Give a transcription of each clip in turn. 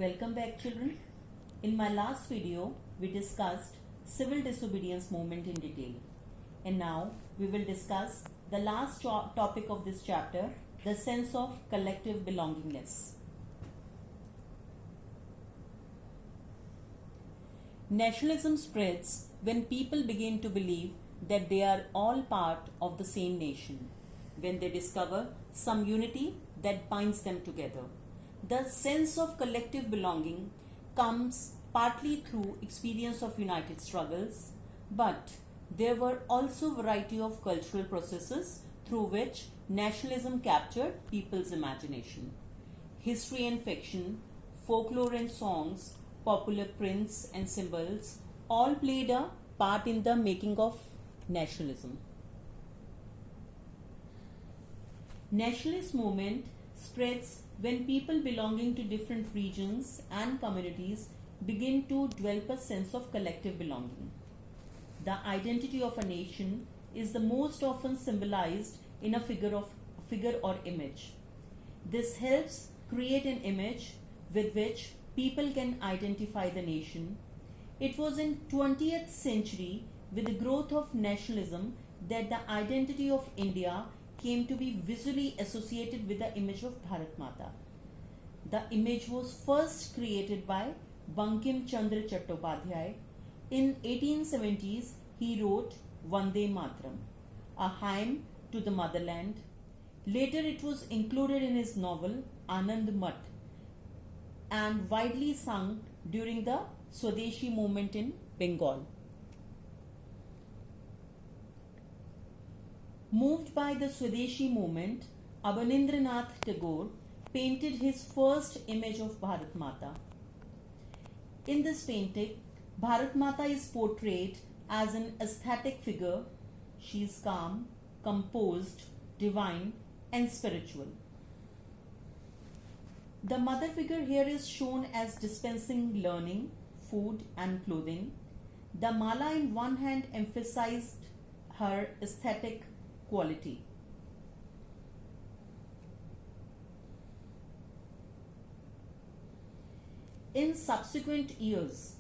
Welcome back, children. In my last video, we discussed civil disobedience movement in detail. And now we will discuss the last topic of this chapter, the sense of collective belongingness. Nationalism spreads when people begin to believe that they are all part of the same nation, when they discover some unity that binds them together. The sense of collective belonging comes partly through experience of united struggles, but there were also a variety of cultural processes through which nationalism captured people's imagination. History and fiction, folklore and songs, popular prints and symbols all played a part in the making of nationalism. Nationalist movement spreads when people belonging to different regions and communities begin to develop a sense of collective belonging. The identity of a nation is the most often symbolized in a figure or image. This helps create an image with which people can identify the nation. It was in 20th century with the growth of nationalism that the identity of India came to be visually associated with the image of Bharat Mata. The image was first created by Bankim Chandra Chattopadhyay. In 1870s, he wrote Vande Mataram, a hymn to the motherland. Later it was included in his novel Anand Mat and widely sung during the Swadeshi movement in Bengal. Moved by the Swadeshi movement, Abanindranath Tagore painted his first image of Bharat Mata. In this painting, Bharat Mata is portrayed as an aesthetic figure. She is calm, composed, divine, and spiritual. The mother figure here is shown as dispensing learning, food, and clothing. The mala in one hand emphasized her aesthetic quality. In subsequent years,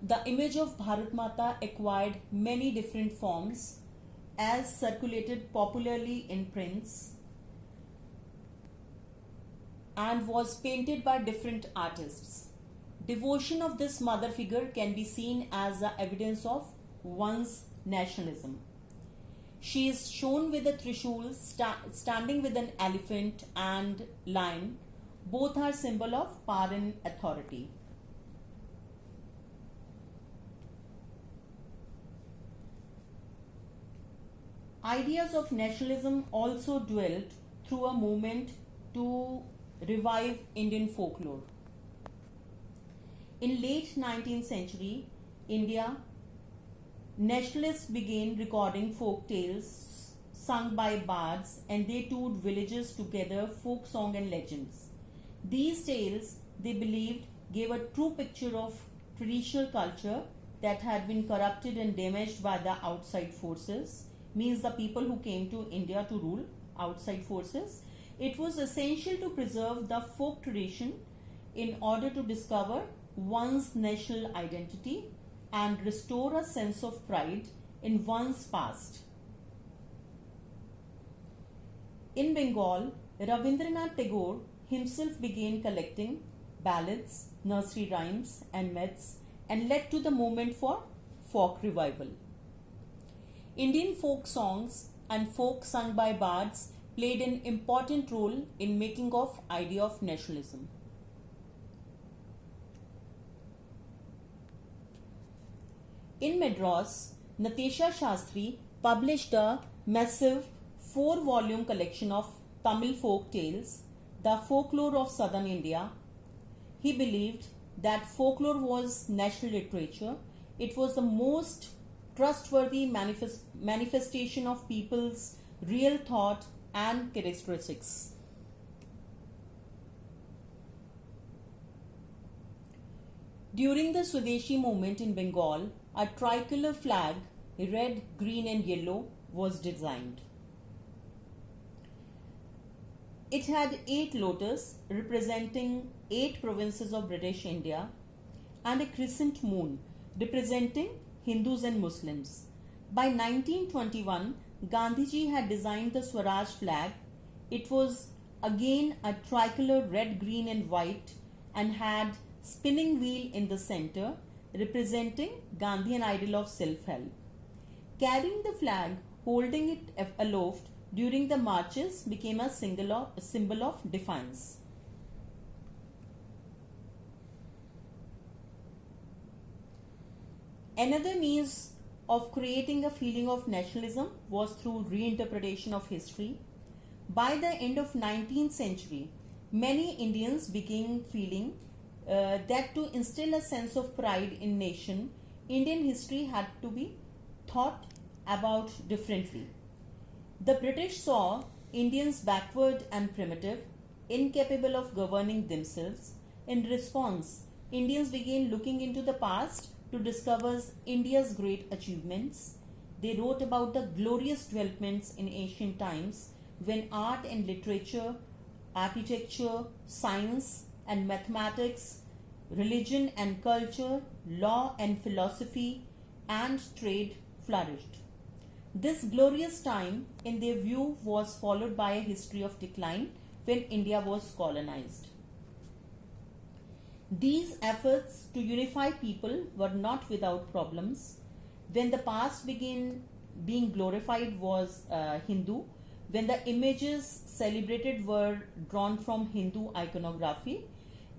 the image of Bharat Mata acquired many different forms as circulated popularly in prints and was painted by different artists. Devotion of this mother figure can be seen as a evidence of one's nationalism. She is shown with a trishul standing with an elephant and lion. Both are symbol of power and authority. Ideas of nationalism also dwelt through a movement to revive Indian folklore. In late 19th century, India, nationalists began recording folk tales sung by bards, and they toured villages to gather folk song and legends. These tales, they believed, gave a true picture of traditional culture that had been corrupted and damaged by the outside forces, means the people who came to India to rule, outside forces. It was essential to preserve the folk tradition in order to discover one's national identity and restore a sense of pride in one's past. In Bengal, Rabindranath Tagore himself began collecting ballads, nursery rhymes, and myths and led to the movement for folk revival. Indian folk songs and folk sung by bards played an important role in making of idea of nationalism. In Madras, Natesha Shastri published a massive 4-volume collection of Tamil folk tales, The Folklore of Southern India. He believed that folklore was national literature. It was the most trustworthy manifestation of people's real thought and characteristics. During the Swadeshi movement in Bengal, a tricolor flag, red, green and yellow, was designed. It had 8 lotus representing 8 provinces of British India and a crescent moon representing Hindus and Muslims. By 1921, Gandhiji had designed the Swaraj flag. It was again a tricolor red, green and white and had spinning wheel in the center representing Gandhian ideal of self-help. Carrying the flag, holding it aloft during the marches became a symbol of defiance. Another means of creating a feeling of nationalism was through reinterpretation of history. By the end of 19th century, many Indians began feeling that to instill a sense of pride in nation, Indian history had to be thought about differently. The British saw Indians backward and primitive, incapable of governing themselves. In response, Indians began looking into the past to discover India's great achievements. They wrote about the glorious developments in ancient times when art and literature, architecture, science and mathematics, religion and culture, law and philosophy, and trade flourished. This glorious time, in their view, was followed by a history of decline when India was colonized. These efforts to unify people were not without problems. When the past began being glorified was Hindu, when the images celebrated were drawn from Hindu iconography,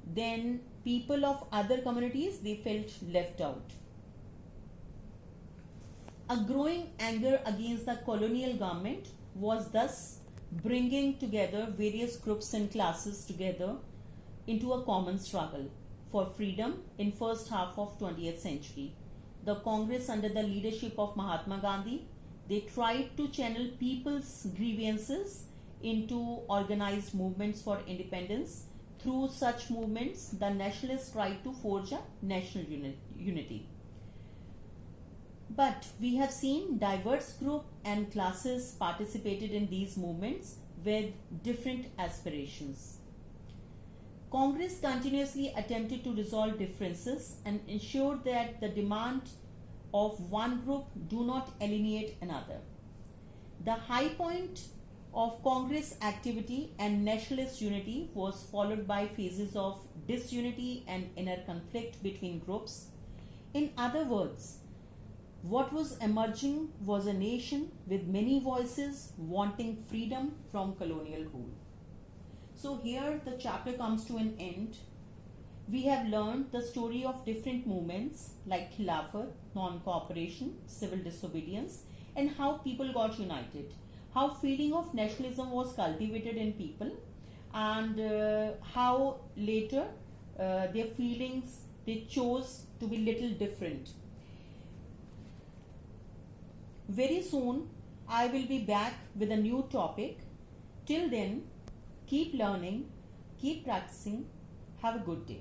then people of other communities, they felt left out. A growing anger against the colonial government was thus bringing together various groups and classes together into a common struggle for freedom in first half of 20th century. The Congress under the leadership of Mahatma Gandhi, they tried to channel people's grievances into organized movements for independence. Through such movements, the nationalists tried to forge a national unity. But we have seen diverse groups and classes participated in these movements with different aspirations. Congress continuously attempted to resolve differences and ensure that the demand of one group do not alienate another. The high point of Congress activity and nationalist unity was followed by phases of disunity and inner conflict between groups. In other words, what was emerging was a nation with many voices wanting freedom from colonial rule. So here the chapter comes to an end. We have learned the story of different movements like Khilafat, non-cooperation, civil disobedience, and how people got united, how feeling of nationalism was cultivated in people, and how later their feelings, they chose to be little different. Very soon I will be back with a new topic. Till then, keep learning, keep practicing. Have a good day.